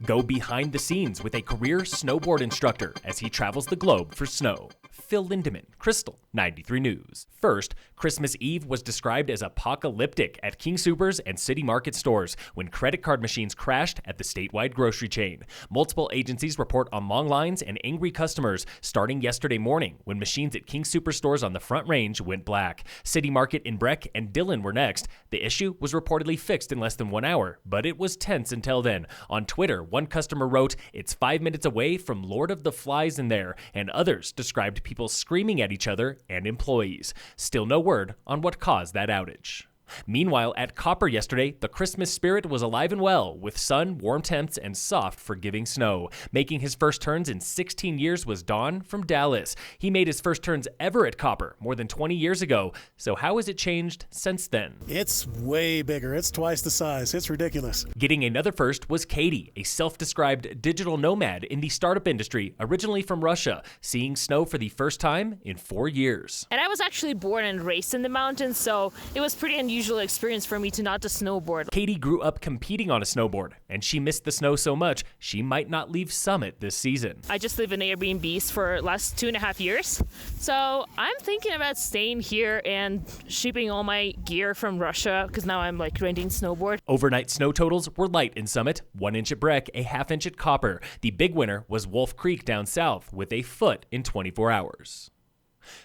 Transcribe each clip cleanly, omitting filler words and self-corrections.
Go behind the scenes with a career snowboard instructor as he travels the globe for snow. Phil Lindemann, Krystal, 93 News. First, Christmas Eve was described as apocalyptic at King Soopers and City Market stores when credit card machines crashed at the statewide grocery chain. Multiple agencies report on long lines and angry customers starting yesterday morning when machines at King Soopers stores on the Front Range went black. City Market in Breck and Dillon were next. The issue was reportedly fixed in less than 1 hour, but it was tense until then. On Twitter, one customer wrote, "It's 5 minutes away from Lord of the Flies in there," and others described people screaming at each other and employees. Still no word on what caused that outage. Meanwhile, at Copper yesterday, the Christmas spirit was alive and well, with sun, warm temps, and soft, forgiving snow. Making his first turns in 16 years was Don from Dallas. He made his first turns ever at Copper more than 20 years ago. So how has it changed since then? It's way bigger. It's twice the size. It's ridiculous. Getting another first was Katie, a self-described digital nomad in the startup industry, originally from Russia, seeing snow for the first time in 4 years. And I was actually born and raised in the mountains, so it was pretty unusual experience for me to not to snowboard. Katie grew up competing on a snowboard, and she missed the snow so much she might not leave Summit this season. I just live in Airbnbs for the last 2.5 years, so I'm thinking about staying here and shipping all my gear from Russia because now I'm renting snowboard. Overnight snow totals were light in Summit, 1 inch at Breck, a ½ inch at Copper. The big winner was Wolf Creek down south with a foot in 24 hours.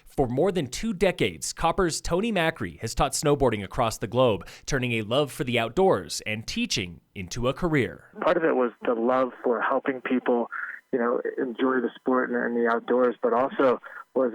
For more than 2 decades, Copper's Toni Macri has taught snowboarding across the globe, turning a love for the outdoors and teaching into a career. Part of it was the love for helping people, enjoy the sport and the outdoors, but also was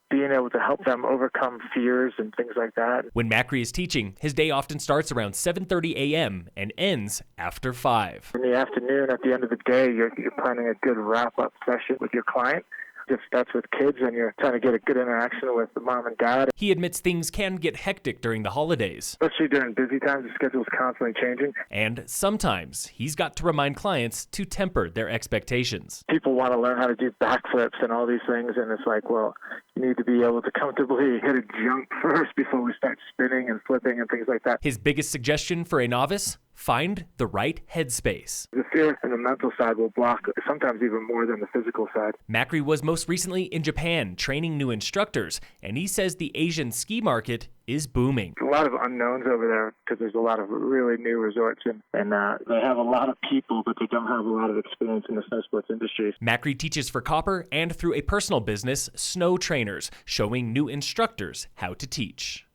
being able to help them overcome fears and things like that. When Macri is teaching, his day often starts around 7:30 a.m. and ends after 5. In the afternoon, at the end of the day, you're planning a good wrap-up session with your client. If that's with kids and you're trying to get a good interaction with the mom and dad. He admits things can get hectic during the holidays. Especially during busy times, the schedule's constantly changing. And sometimes he's got to remind clients to temper their expectations. People want to learn how to do backflips and all these things, and it's like, well, you need to be able to comfortably hit a jump first before we start spinning and flipping and things like that. His biggest suggestion for a novice? Find the right headspace. The fear and the mental side will block sometimes even more than the physical side. Macri was most recently in Japan training new instructors, and he says the Asian ski market is booming. A lot of unknowns over there because there's a lot of really new resorts and they have a lot of people, but they don't have a lot of experience in the snow sports industry. Macri teaches for Copper and through a personal business, Snow Trainers, showing new instructors how to teach.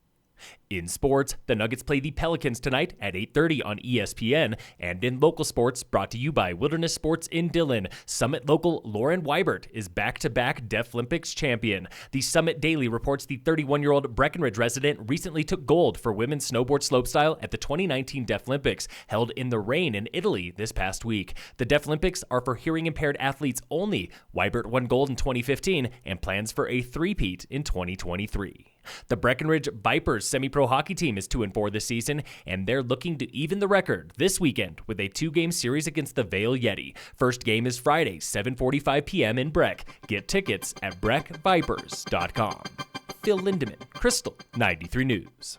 In sports, the Nuggets play the Pelicans tonight at 8:30 on ESPN, and in local sports, brought to you by Wilderness Sports in Dillon, Summit local Lauren Weibert is back-to-back Deaflympics champion. The Summit Daily reports the 31-year-old Breckenridge resident recently took gold for women's snowboard slopestyle at the 2019 Deaflympics, held in the rain in Italy this past week. The Deaflympics are for hearing-impaired athletes only. Weibert won gold in 2015 and plans for a three-peat in 2023. The Breckenridge Vipers semi-pro hockey team is 2-4 this season, and they're looking to even the record this weekend with a 2-game series against the Vale Yeti. First game is Friday, 7:45 p.m. in Breck. Get tickets at breckvipers.com. Phil Lindemann, Krystal, 93 News.